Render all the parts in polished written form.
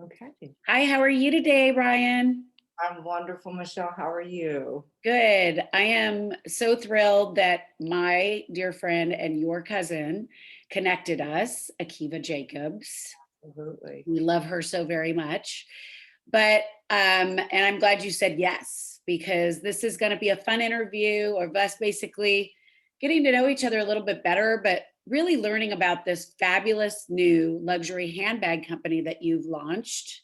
Okay. Hi, how are you today, Ryan? I'm wonderful, Michelle. How are you? Good. I am so thrilled that my dear friend and your cousin connected us, Akiva Jacobs. Absolutely. We love her so very much. But and I'm glad you said yes, because this is going to be a fun interview of us basically getting to know each other a little bit better, but really learning about this fabulous new luxury handbag company that you've launched,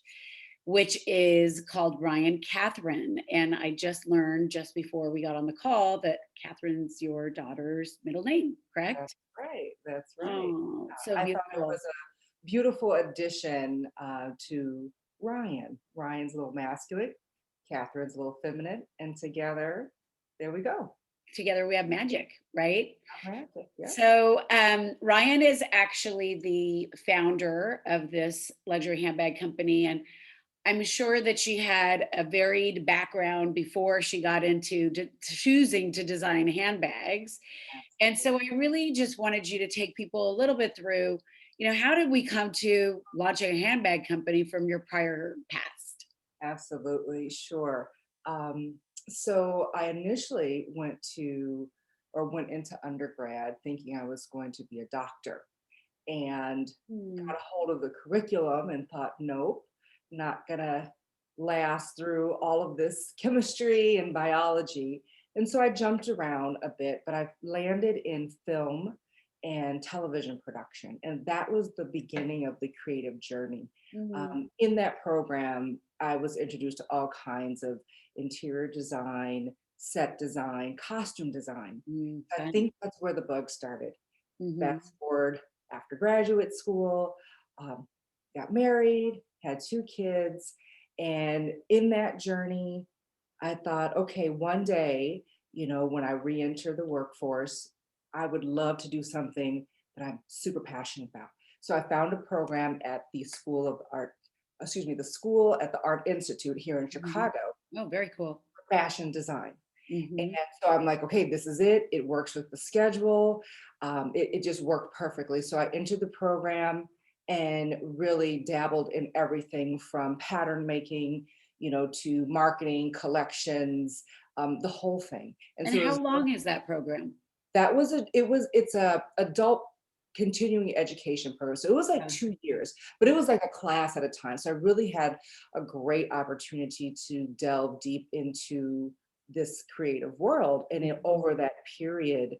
which is called Rian Katherine. And I just learned just before we got on the call that Catherine's your daughter's middle name, That's correct? right. That's right. Oh, so I thought it beautiful. was a beautiful addition to Ryan. Ryan's a little masculine, Catherine's a little feminine, and together, there we go. Together we have magic, right? Romantic. Yep. So, Ryan is actually the founder of this luxury handbag company. And I'm sure that she had a varied background before she got into choosing to design handbags. And Absolutely. so I really just wanted you to take people a little bit through, how did we come to launching a handbag company from your prior past? Absolutely. Sure. Um, so I initially went into undergrad thinking I was going to be a doctor, and Hmm. got a hold of the curriculum and thought, nope, not gonna last through all of this chemistry and biology. And so I jumped around a bit, but I landed in film and television production. And that was the beginning of the creative journey. Mhm. In that program, I was introduced to all kinds of interior design, set design, costume design. Mm, I fun. think that's where the bug started. Mhm. Fast forward after graduate school, um, got married, had 2 kids. And in that journey, I thought, okay, one day, when I re enter the workforce, I would love to do something that I'm super passionate about. So I found a program at the School of Art, excuse me, the school at the Art Institute here in Mhm. Chicago, Oh, very cool. for fashion design. And Mhm. so I'm like, okay, this is it. It works with the schedule. It just worked perfectly. So I entered the program and really dabbled in everything from pattern making, to marketing, collections, the whole thing. And And so how long is that program? it's a adult continuing education program. So it was like Oh, 2 years, but it was like a class at a time. So I really had a great opportunity to delve deep into this creative world. And mhm, over that period,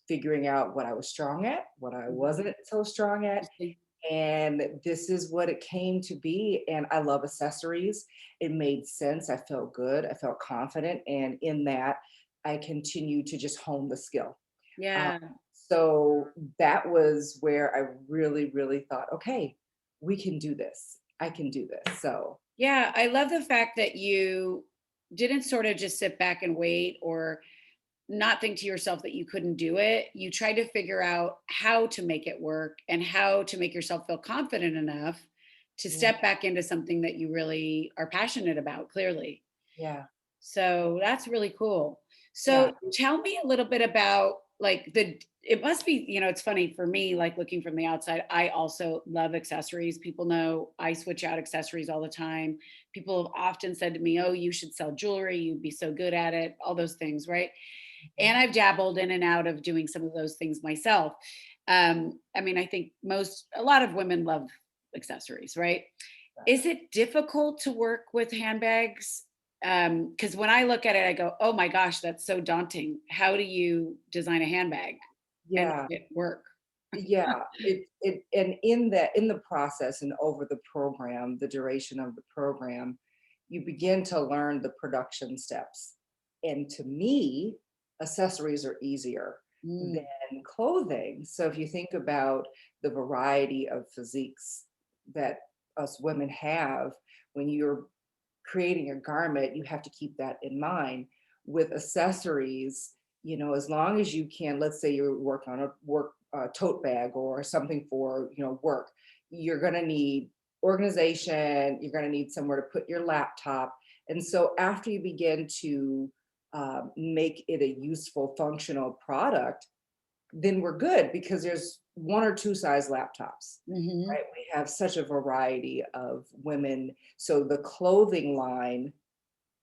figuring out what I was strong at, what I mhm. wasn't so strong at. Interesting. And this is what it came to be. And I love accessories. It made sense. I felt good. I felt confident. And in that, I continued to just hone the skill. Uh, Yeah. so that was where I really, really thought, okay, we can do this. I can do this. So Yeah, I love the fact that you didn't sort of just sit back and wait or not think to yourself that you couldn't do it. You tried to figure out how to make it work and how to make yourself feel confident enough to yeah, step back into something that you really are passionate about, clearly. yeah, So that's really cool. yeah, So tell me a little bit about like it must be, it's funny for me, like looking from the outside, I also love accessories. People know I switch out accessories all the time. People have often said to me, "Oh, you should sell jewelry. You'd be so good at it." All those things, right? And mhm, I've dabbled in and out of doing some of those things myself. I mean, I think a lot of women love accessories, right? right. Is it difficult to work with handbags? Because when I look at it, I go, "Oh my gosh, that's so daunting. How do you design a handbag and Yeah, make it work?" yeah. It and in the process and over the program, the duration of the program, you begin to learn the production steps. And to me, accessories are easier Mm, than clothing. So if you think about the variety of physiques that us women have, when you're creating a garment, you have to keep that in mind. With accessories, as long as you can, let's say you're working on a work tote bag or something for, work, you're going to need organization, you're going to need somewhere to put your laptop. And so after you begin to make it a useful, functional product, then we're good because there's one or two size laptops, Hmm. right? We have such a variety of women. So the clothing line,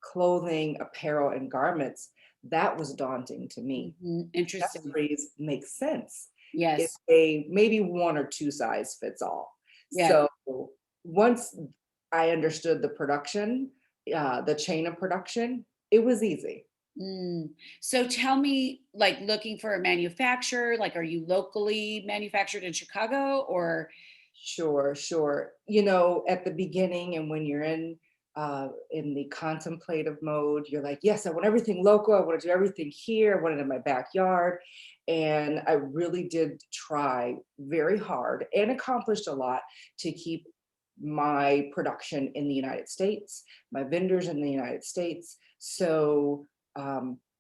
clothing, apparel, and garments, that was daunting to me. Hmm. Interesting. Accessories make sense. It's Yes. a maybe one or two size fits all. Yes. So once I understood the production, the chain of production, it was easy. Mm. So tell me, like looking for a manufacturer, like are you locally manufactured in Chicago or? Sure, sure. At the beginning and when you're in the contemplative mode, you're like, yes, I want everything local. I want to do everything here. I want it in my backyard. And I really did try very hard and accomplished a lot to keep my production in the United States, my vendors in the United States. So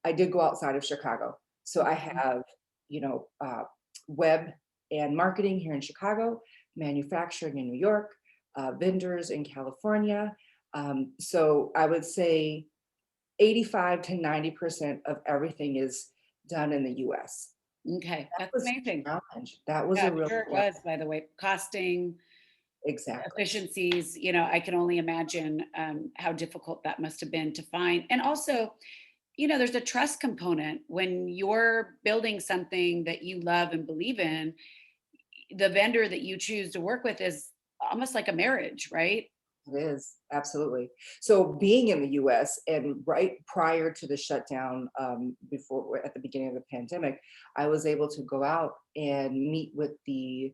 I did go outside of Chicago. So I Mhm. have, web and marketing here in Chicago, manufacturing in New York, vendors in California. So I would say 85 to 90% of everything is done in the US. Okay, That that's was amazing. a challenge. That was Yeah, a I'm real sure it challenge. was, by the way. Costing, Exactly. efficiencies, I can only imagine how difficult that must have been to find. And also, there's a trust component when you're building something that you love and believe in. The vendor that you choose to work with is almost like a marriage, right? It is, absolutely. So being in the US and right prior to the shutdown, before at the beginning of the pandemic, I was able to go out and meet with the,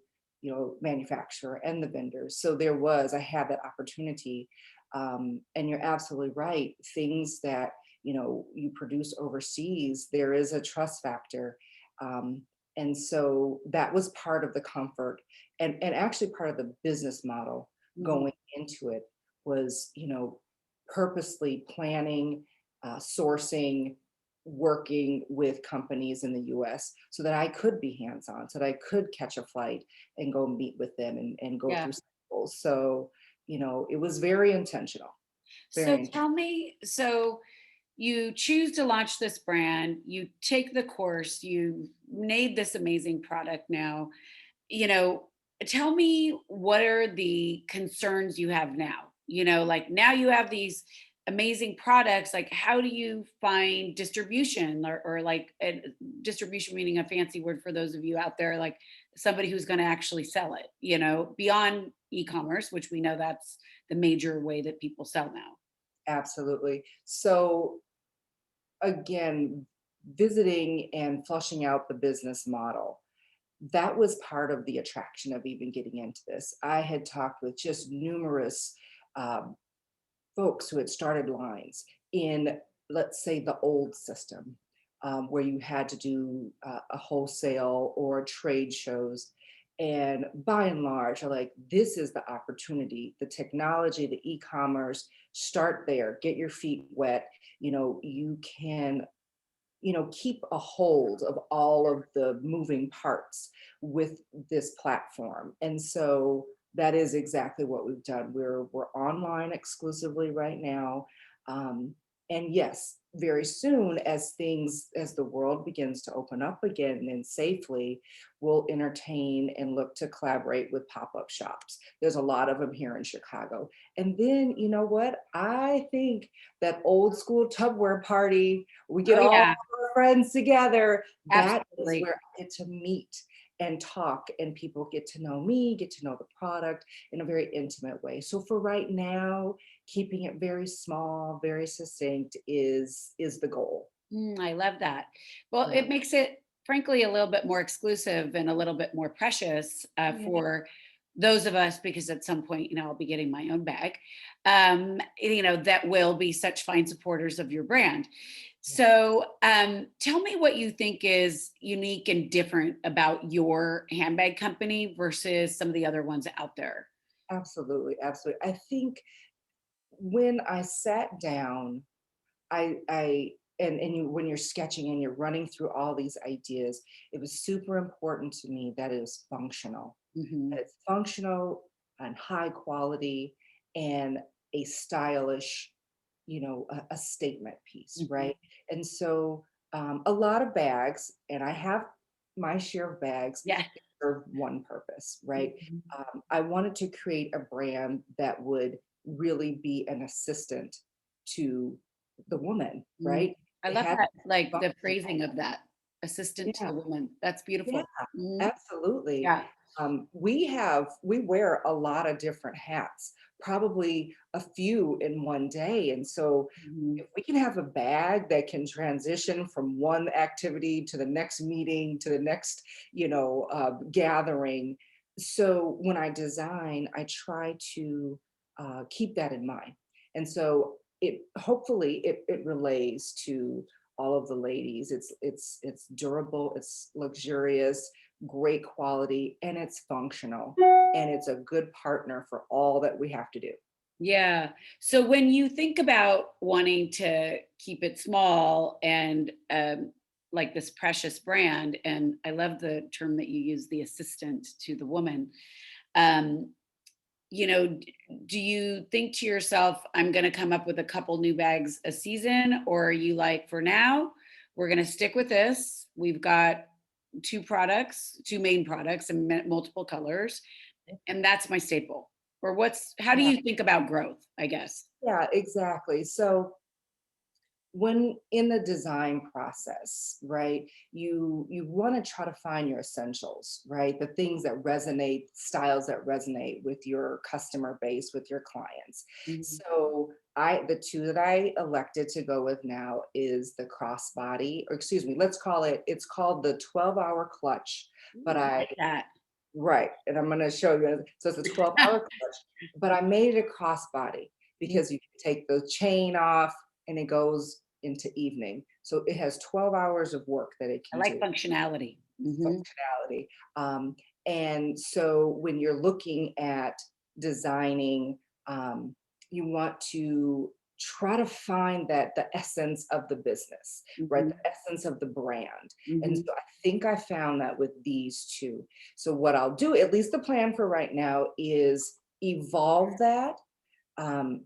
manufacturer and the vendors. So I had that opportunity. And you're absolutely right. Things that, you produce overseas, there is a trust factor. Um, and so that was part of the comfort and actually part of the business model Mhm. going into it was, purposely planning, sourcing, working with companies in the US so that I could be hands-on, so that I could catch a flight and go meet with them and go Yeah. through samples. So, it was very intentional, So very intentional. tell me, so you choose to launch this brand, you take the course, you made this amazing product now, you know, tell me what are the concerns you have now? Like now you have these amazing products, like how do you find distribution or like distribution meaning a fancy word for those of you out there, like somebody who's going to actually sell it, beyond e-commerce, which we know that's the major way that people sell now. Absolutely. So again, visiting and flushing out the business model, that was part of the attraction of even getting into this. I had talked with just numerous um, folks who had started lines in, let's say, the old system, where you had to do a wholesale or trade shows. And by and large, are like, this is the opportunity, the technology, the e commerce, start there, get your feet wet. You can keep a hold of all of the moving parts with this platform. And so that is exactly what we've done. We're online exclusively right now. Um, and yes, very soon as the world begins to open up again and safely, we'll entertain and look to collaborate with pop-up shops. There's a lot of them here in Chicago. And then you know what? I think that old school tubware party, we get Oh all yeah, our friends together. That is absolutely. where I get to meet and talk, and people get to know me, get to know the product in a very intimate way. So for right now, keeping it very small, very succinct is the goal. I love that. Well, Yeah. it makes it, frankly, a little bit more exclusive and a little bit more precious Yeah. for those of us, because at some point, I'll be getting my own bag, that will be such fine supporters of your brand. Yeah. So tell me what you think is unique and different about your handbag company versus some of the other ones out there. Absolutely, absolutely. I think when I sat down, I and when you're sketching and you're running through all these ideas, it was super important to me that it was functional. Hmm. That it's functional and high quality and a stylish, a statement piece, Hmm. right? And so a lot of bags, and I have my share of bags Yeah. serve one purpose, right? Mhm. I wanted to create a brand that would really be an assistant to the woman, Mm. right? I It love had to that, be like the functional. phrasing of that, assistant to Yeah, the woman. That's yeah, beautiful. Mhm. absolutely. Yeah. We wear a lot of different hats, probably a few in one day. And so Mhm. if we can have a bag that can transition from one activity to the next meeting to the next, gathering. So when I design, I try to keep that in mind. And so it hopefully it relays to all of the ladies. It's durable, it's luxurious, great quality, and it's functional, and it's a good partner for all that we have to do. Yeah. So when you think about wanting to keep it small and like this precious brand, and I love the term that you use, the assistant to the woman. Um, do you think to yourself, I'm going to come up with a couple new bags a season, or are you like, for now, we're going to stick with this? We've got two main products and multiple colors, and that's my staple. Or how do Yeah, you think about growth, I guess? yeah, exactly. So when in the design process, right, you want to try to find your essentials, right, the things that resonate, styles that resonate with your customer base, with your clients. Mhm. So the two that I elected to go with now is the crossbody, or excuse me, it's called the 12-hour clutch. Ooh, But I I like that. Right, and I'm gonna show you. So it's a 12-hour clutch, but I made it a crossbody Mm, because you can take the chain off and it goes into evening. So it has 12 hours of work that it I can like do, functionality. Mhm. functionality. Um, and so when you're looking at designing, um, you want to try to find that the essence of the business, right? Mhm. The essence of the brand. And Mhm. so I think I found that with these two. So what I'll do, at least the plan for right now, is evolve that um,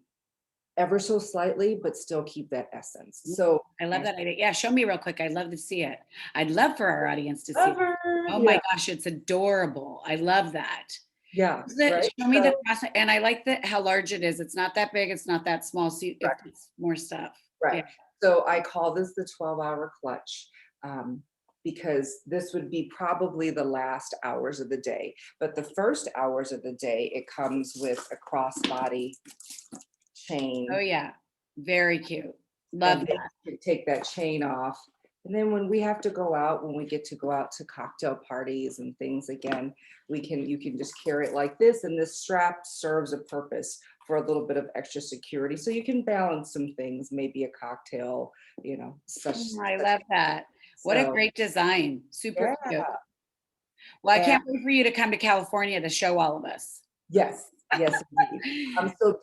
ever so slightly, but still keep that essence. Mm, So I love my that idea. Yeah, show me real quick. I'd love to see it. I'd love for our audience to see it. cover, Oh my yeah, gosh, it's adorable. I love that. yeah, right. Show me the So process, and I like that how large it is. It's not that big. It's not that small. So it fits more stuff. Yeah. right. So I call this the 12-hour clutch, um, because this would be probably the last hours of the day. But the first hours of the day, it comes with a crossbody Oh chain, yeah. Very cute. and Love then that. you can take that chain off. And then when we have to go out, when we get to go out to cocktail parties and things again, you can just carry it like this, and this strap serves a purpose for a little bit of extra security. So you can balance some things, maybe a cocktail, I such. love that. What a So great design. Super yeah. cute. Well, I And can't wait for you to come to California to show all of us. yes, yes, indeed. So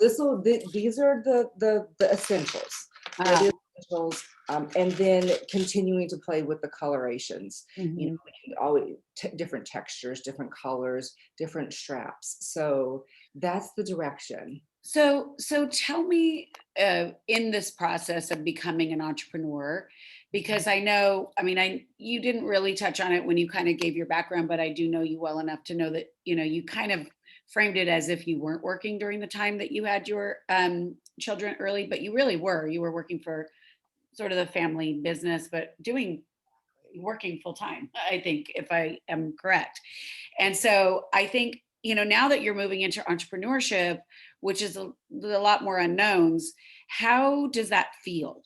these are the essentials. They're Ah, the essentials, and then continuing to play with the colorations. mhm. We can always different textures, different colors, different straps. So that's the direction. So tell me, in this process of becoming an entrepreneur, because I know, I mean, you didn't really touch on it when you kind of gave your background, but I do know you well enough to know that, you kind of framed it as if you weren't working during the time that you had your children early, but you really were. You were working for sort of the family business, but working full time, I think, if I am correct. And so I think, now that you're moving into entrepreneurship, which is a lot more unknowns, how does that feel?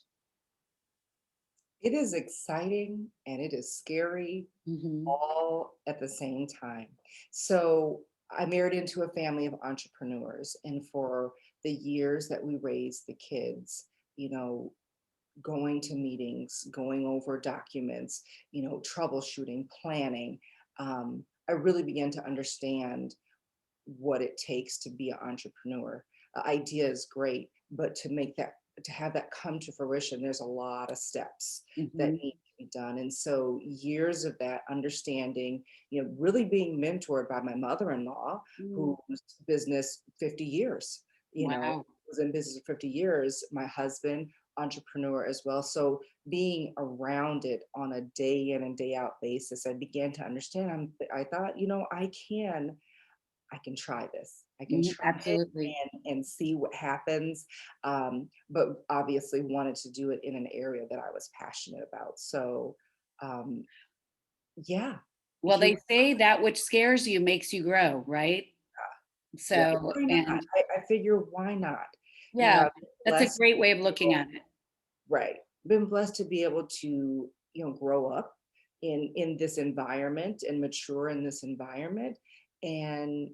It is exciting and it is scary Hmm. all at the same time. So I married into a family of entrepreneurs, and for the years that we raised the kids, you know, going to meetings, going over documents, troubleshooting, planning, I really began to understand what it takes to be an entrepreneur. Idea is great, but to have that come to fruition, there's a lot of steps that Hmm. need to be done. And so years of that understanding, really being mentored by my mother-in-law, Mm. whose business 50 years, Wow. was in business for 50 years. My husband entrepreneur as well. So being around it on a day in and day out basis, I began to understand. I thought, I can try this. I can try it Absolutely. and see what happens. But obviously wanted to do it in an area that I was passionate about. So um, yeah, Well, here, they say that which scares you makes you grow, right? yeah, So, why not? and I figure why not? yeah, I've been that's a blessed, great way of looking at it. right? Been blessed to be able to, grow up in this environment and mature in this environment. And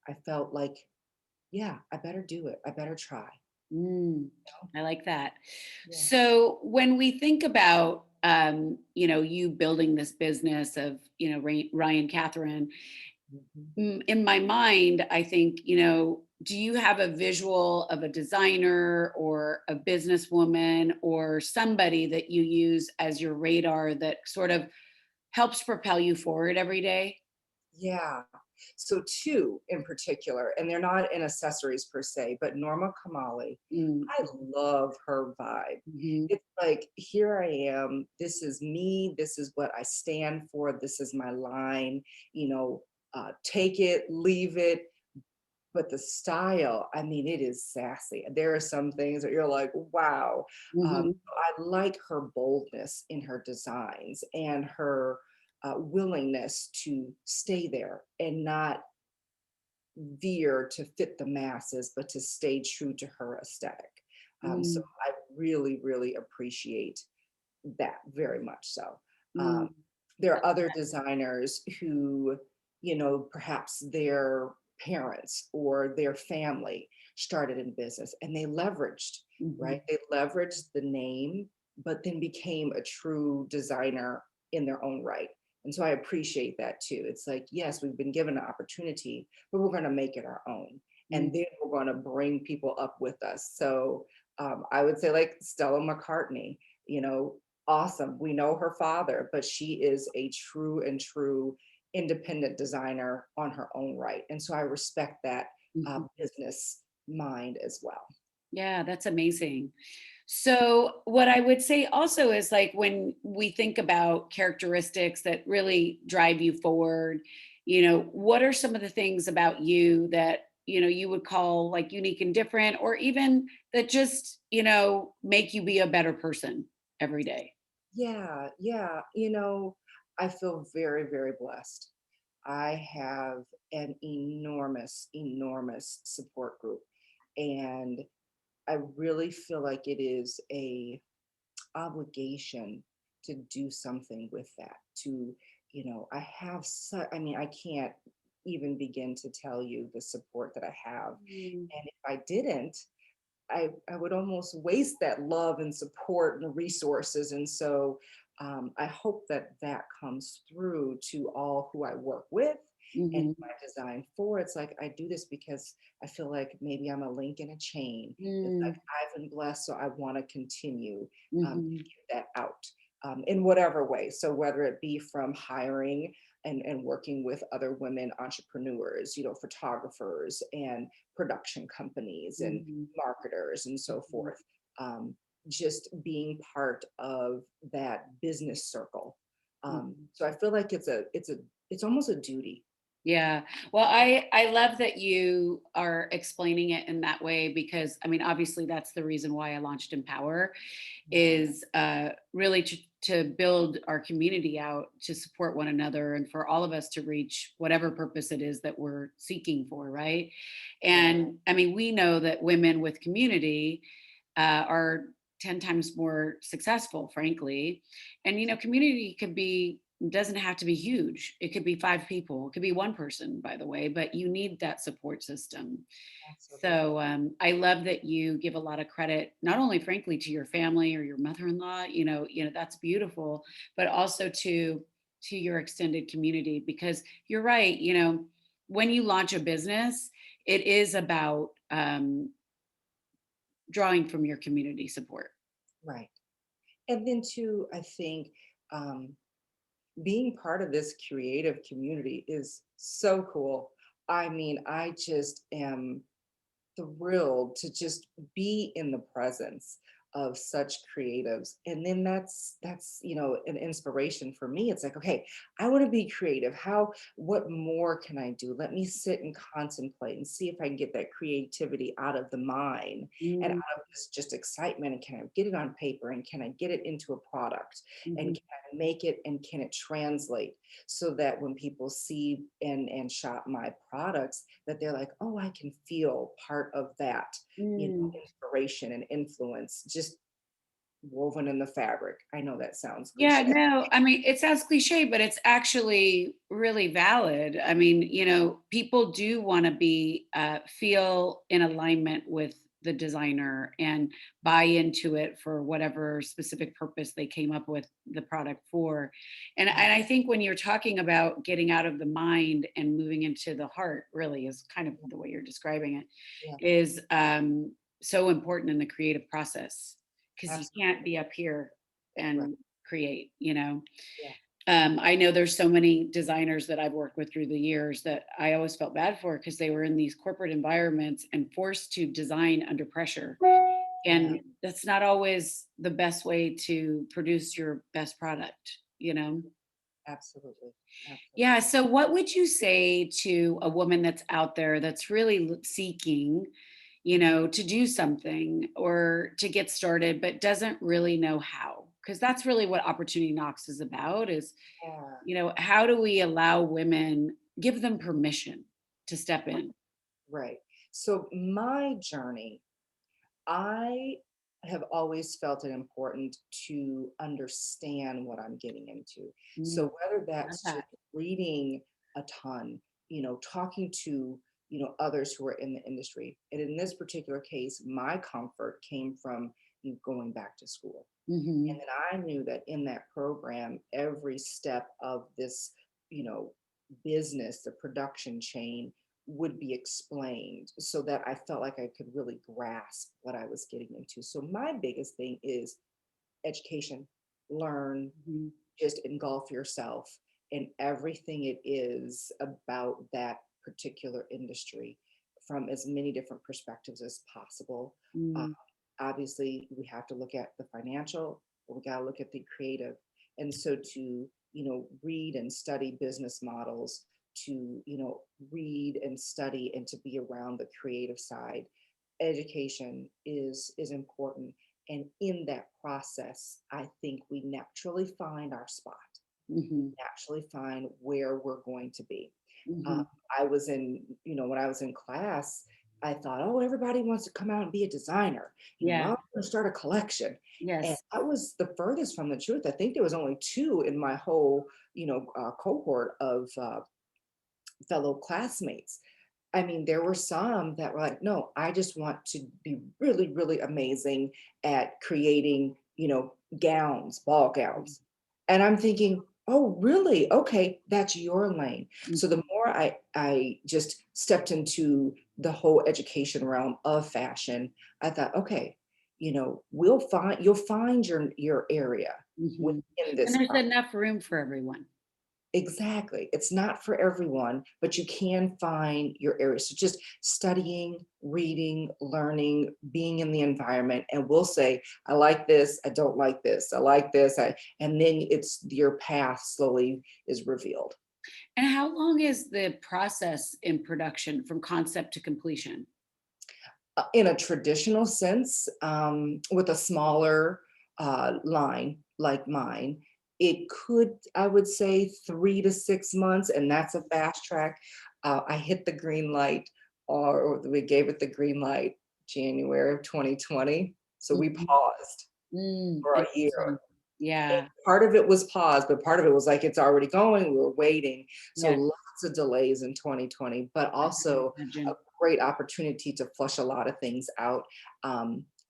I felt like, yeah, I better do it. I better try. Mm, You I like that. Yeah. So when we think about, you building this business of, Ryan Catherine, Mhm. in my mind, I think, do you have a visual of a designer or a businesswoman or somebody that you use as your radar that sort of helps propel you forward every day? Yeah. So two in particular, and they're not in accessories per se, but Norma Kamali. Mm, I love her vibe. mhm, It's like, here I am. This is me. This is what I stand for. This is my line. Take it, leave it. But the style, I mean, it is sassy. There are some things that you're like, wow. mhm, I like her boldness in her designs and her willingness to stay there and not veer to fit the masses, but to stay true to her aesthetic. So mm, I really, really appreciate that very much so. Um, mm, there are other designers who, perhaps their parents or their family started in business and they leveraged, mhm, right? They leveraged the name, but then became a true designer in their own right. And so I appreciate that too. It's like, yes, we've been given an opportunity, but we're going to make it our own. mm, And then we're going to bring people up with us. So I would say, like Stella McCartney, you know, awesome. We know her father, but she is a true and true independent designer on her own right. And so I respect that mhm. business mind as well. Yeah, that's amazing. So, what I would say also is like when we think about characteristics that really drive you forward, what are some of the things about you that, you would call like unique and different, or even that just, make you be a better person every day? Yeah, yeah. I feel very, very blessed. I have an enormous, enormous support group. And I really feel like it is a obligation to do something with that. I have such, I mean, I can't even begin to tell you the support that I have. Mm, And if I didn't, I would almost waste that love and support and resources. And so I hope that that comes through to all who I work with and mhm, who I design for. It's like I do this because I feel like maybe I'm a link in a chain. It's like mm, I've been blessed, so I want to continue to mhm, give that out in whatever way. So whether it be from hiring and working with other women entrepreneurs, photographers and production companies and mhm, marketers and so mhm, forth. Um, just being part of that business circle. mhm. So I feel like it's almost a duty. Yeah. Well, I love that you are explaining it in that way because I mean, obviously that's the reason why I launched Empower is really to build our community out to support one another and for all of us to reach whatever purpose it is that we're seeking for, right? Right. And I mean, we know that women with community are 10 times more successful, frankly. And, community could be, doesn't have to be huge. It could be five people, it could be one person, by the way, but you need that support system. Absolutely. So I love that you give a lot of credit, not only frankly to your family or your mother-in-law, that's beautiful, but also to your extended community because you're right. When you launch a business, it is about drawing from your community support. Right. And then too, I think um, being part of this creative community is so cool. I mean, I just am thrilled to just be in the presence of such creatives. And then that's, an inspiration for me. It's like, okay, I want to be creative. What more can I do? Let me sit and contemplate and see if I can get that creativity out of the mind and Mm, out of this just excitement. And can I get it on paper, and can I get it into a product, and mhm, can I make it, and can it translate, so that when people see and shop my products, that they're like, oh, I can feel part of that, mm. inspiration and influence just woven in the fabric. I know that sounds Yeah, cliche. no, I mean, it sounds cliche, but it's actually really valid. I mean, people do want to feel in alignment with the designer and buy into it for whatever specific purpose they came up with the product for. And I think when you're talking about getting out of the mind and moving into the heart, really is kind of the way you're describing it, Yeah, is so important in the creative process because you can't absolutely. be up here Right. and create. Yeah. I know there's so many designers that I've worked with through the years that I always felt bad for because they were in these corporate environments and forced to design under pressure. Yeah. And that's not always the best way to produce your best product. Absolutely. Absolutely. Yeah. So, what would you say to a woman that's out there that's really seeking, to do something or to get started, but doesn't really know how? Because that's really what Opportunity Knocks is about Yeah. how do we allow women, give them permission to step in? Right. So my journey, I have always felt it important to understand what I'm getting into. Mm, So whether love that's just that. reading a ton, talking to, others who are in the industry. And in this particular case, my comfort came from going back to school. And Hmm. then I knew that in that program, every step of this, you know, business, the production chain would be explained so that I felt like I could really grasp what I was getting into. So my biggest thing is education, learn, Hmm. just engulf yourself in everything it is about that particular industry from as many different perspectives as possible. Uh, Mm, Obviously, we have to look at the financial, but we got to look at the creative. And so to, read and study business models, to, read and study and to be around the creative side, education is important. And in that process, I think we naturally find our spot, hmm, naturally find where we're going to be. Uh, hmm. I was in, when I was in class, I thought, oh, everybody wants to come out and be a designer. Yeah. I'm going to start a collection. And Yes. I was the furthest from the truth. I think there was only two in my whole, cohort of fellow classmates. I mean, there were some that were like, no, I just want to be really, really amazing at creating, gowns, ball gowns. And I'm thinking, oh, really? Okay, that's your lane. So the Mhm. more I just stepped into the whole education realm of fashion, I thought, okay, you'll find your area Mhm. within And this there's process. enough room for everyone. Exactly. It's not for everyone, but you can find your area. So just studying, reading, learning, being in the environment, and we'll say, I like this, I don't like this, I like this, and then it's your path slowly is revealed. And how long is the process in production from concept to completion? In a traditional sense, with a smaller line like mine, it could, I would say, 3 to 6 months, and that's a fast track. I hit the green light, or we gave it the green light January of 2020. So we Mhm. paused for a year. Interesting. And Yeah. part of it was paused, but part of it was like it's already going. We were waiting. So Yeah. lots of delays in 2020, but I can also a imagine. great opportunity to flush a lot of things out.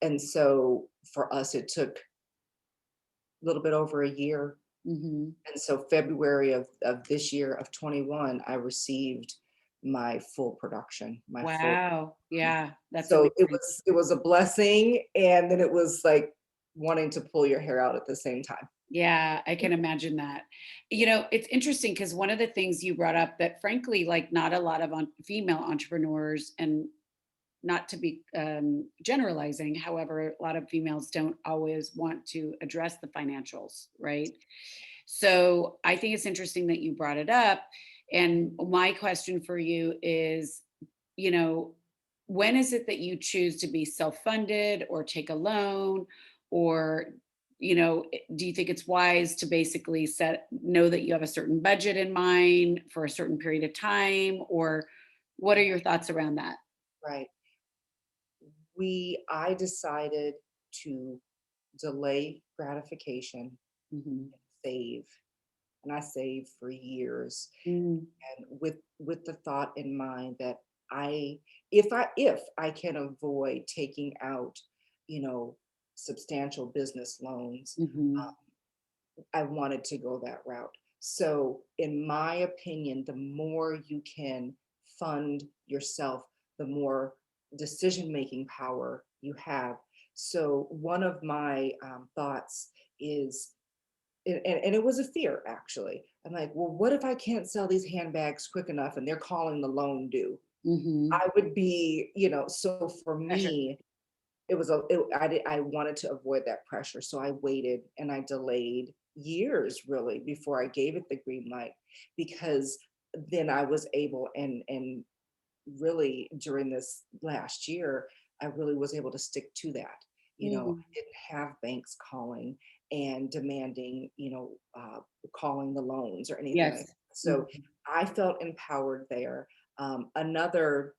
And so for us, it took a little bit over a year. Mhm. And so February of this year of 21, I received my full production, my full. Wow. Yeah, that's So amazing. it was a blessing, and then it was like wanting to pull your hair out at the same time. Yeah, I can imagine that. It's interesting because one of the things you brought up that frankly, like not a lot of female entrepreneurs and not to be generalizing, however, a lot of females don't always want to address the financials, right? So I think it's interesting that you brought it up. And my question for you is, you know, when is it that you choose to be self-funded or take a loan, or, do you think it's wise to basically know that you have a certain budget in mind for a certain period of time, or what are your thoughts around that? Right. I decided to delay gratification, Mhm. save, and I saved for years, Mm, and with the thought in mind that I if I can avoid taking out, you know, substantial business loans, mhm. I wanted to go that route. So, in my opinion, the more you can fund yourself, the more decision making power you have. So, one of my thoughts is, and it was a fear actually. I'm like, well, what if I can't sell these handbags quick enough and they're calling the loan due? Mhm. I would be, so for Pressure. me, I wanted to avoid that pressure, so I waited and I delayed years really before I gave it the green light, because then I was able, and really during this last year, I really was able to stick to that. Mm, I didn't have banks calling and demanding, calling the loans or anything like yes. that. So Mhm. I felt empowered there. Another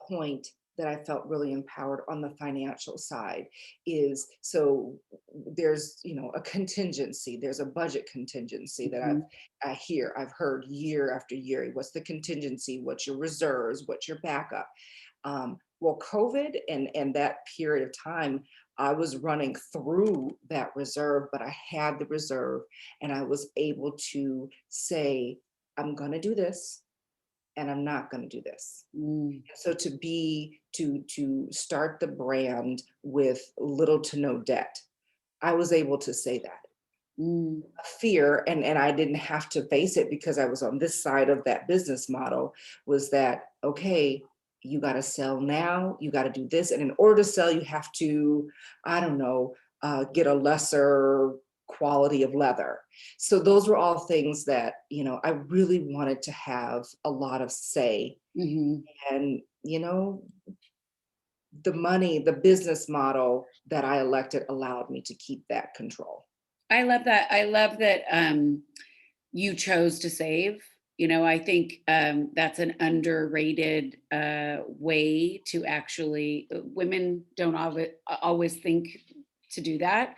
point that I felt really empowered on the financial side is, so there's, a contingency, there's a budget contingency that Mhm. I've heard year after year. What's the contingency? What's your reserves? What's your backup? Well, COVID and that period of time, I was running through that reserve, but I had the reserve and I was able to say, I'm going to do this and I'm not going to do this. Mm, So to start the brand with little to no debt, I was able to say that. mm. Fear, and I didn't have to face it because I was on this side of that business model, was that, okay, you got to sell now, you got to do this, and in order to sell, you have to, I don't know, get a lesser quality of leather. So those were all things that, I really wanted to have a lot of say. Mhm. And the money, the business model that I elected allowed me to keep that control. I love that. I love that you chose to save. I think that's an underrated way to actually, women don't always think to do that.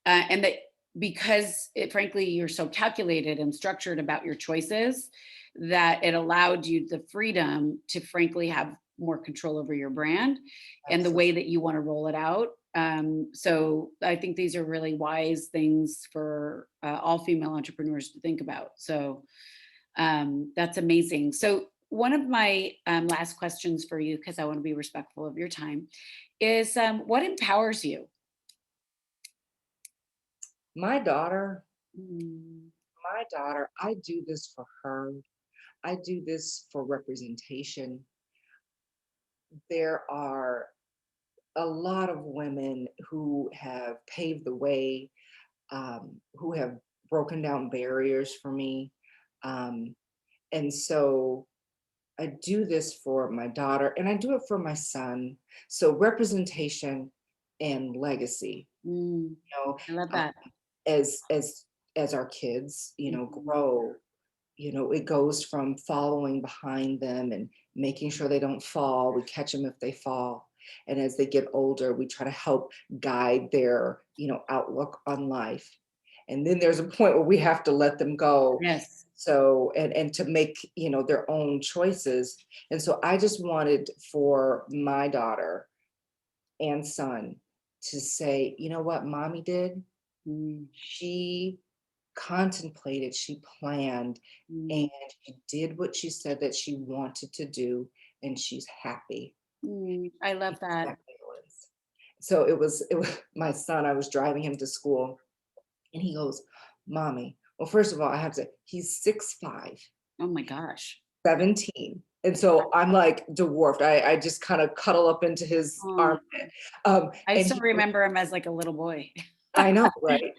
And that because frankly, you're so calculated and structured about your choices, that it allowed you the freedom to frankly have more control over your brand and the way Absolutely. that you want to roll it out. So I think these are really wise things for all female entrepreneurs to think about. So that's amazing. So one of my last questions for you, because I want to be respectful of your time, is what empowers you? My daughter, Mm, I do this for her. I do this for representation. There are a lot of women who have paved the way, who have broken down barriers for me. Um, and so I do this for my daughter and I do it for my son. So representation and legacy, mm, you know, I love uh, that. as as as our kids, Mhm. grow, it goes from following behind them and making sure they don't fall. We catch them if they fall. And as they get older, we try to help guide their, outlook on life. And then there's a point where we have to let them go. Yes. So, and to make, their own choices. And so I just wanted for my daughter and son to say, you know what mommy did? Mm, She contemplated, she planned, and mm, she did what she said that she wanted to do, and she's happy. I love that. Exactly what it is. So it was my son, I was driving him to school, and he goes, Mommy, well, first of all, I have to, he's 6'5", Oh my gosh. 17. And so I'm like dwarfed. I just kind of cuddle up into his Oh, armpit. I And still he, remember him as like a little boy. I know, right?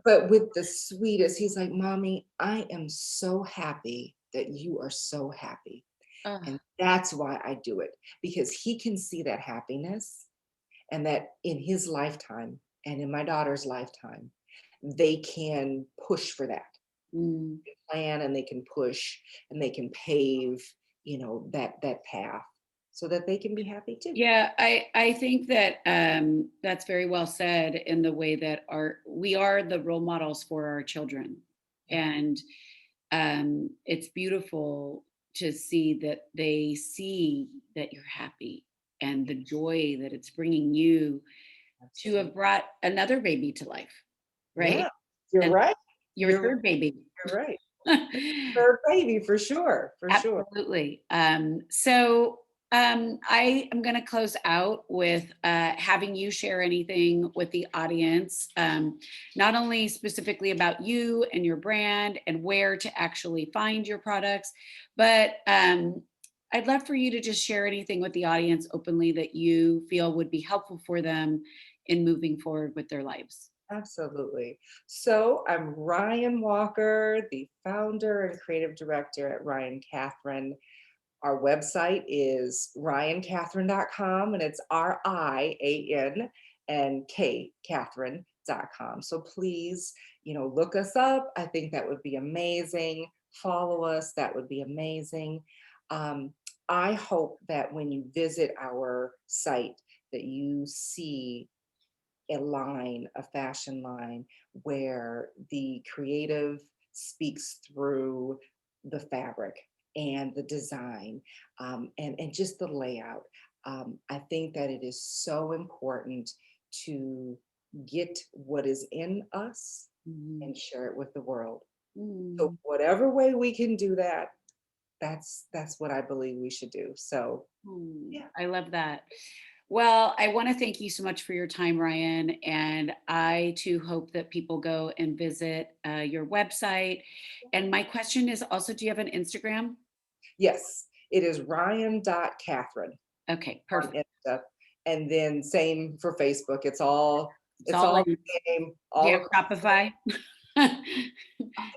But with the sweetest, he's like, Mommy, I am so happy that you are so happy. Ugh, And that's why I do it, because he can see that happiness, and that in his lifetime and in my daughter's lifetime, they can push for that mm. plan, and they can push, and they can pave, that path so that they can be happy too. Yeah, I think that that's very well said in the way that we are the role models for our children, Yeah, and it's beautiful to see that they see that you're happy and the joy that it's bringing you to have absolutely. brought another baby to life, right? Yeah, you're And right. your You're third baby. you're right. Third baby for sure, for sure. Absolutely. So I am going to close out with having you share anything with the audience, not only specifically about you and your brand and where to actually find your products, but I'd love for you to just share anything with the audience openly that you feel would be helpful for them in moving forward with their lives. Absolutely. So I'm Rian Walker, the founder and creative director at Rian Katherine. Our website is ryankatherine.com, and it's RIAN and K Katherine.com. So please, look us up. I think that would be amazing. Follow us. That would be amazing. Um, I hope that when you visit our site, that you see a fashion line where the creative speaks through the fabric and the design, and just the layout. I think that it is so important to get what is in us Mhm. and share it with the world. So Mm. whatever way we can do that, that's what I believe we should do. So yeah, I love that. Well, I want to thank you so much for your time, Ryan. And I too hope that people go and visit your website. And my question is also, do you have an Instagram? yes, it is Ryan.Catherine Okay, on perfect. Insta, and then same for Facebook. It's all It's it's all all linked. the same, Do you all have across. Shopify?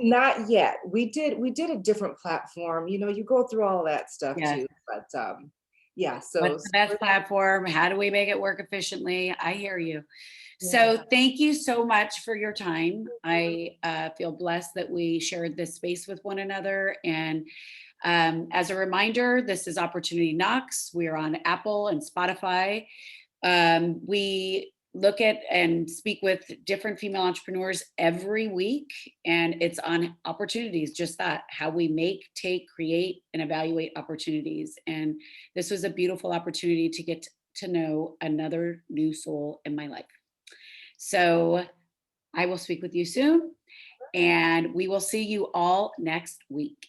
Not yet. We did a different platform. You go through all that stuff Yes. too. But yeah, What's so the best platform? How do we make it work efficiently? I hear you. yeah, So thank you so much for your time. I feel blessed that we shared this space with one another. And as a reminder, this is Opportunity Knocks. We are on Apple and Spotify. We look at and speak with different female entrepreneurs every week, and it's on opportunities, just that, how we make, take, create, and evaluate opportunities. And this was a beautiful opportunity to get to know another new soul in my life. So I will speak with you soon, and we will see you all next week.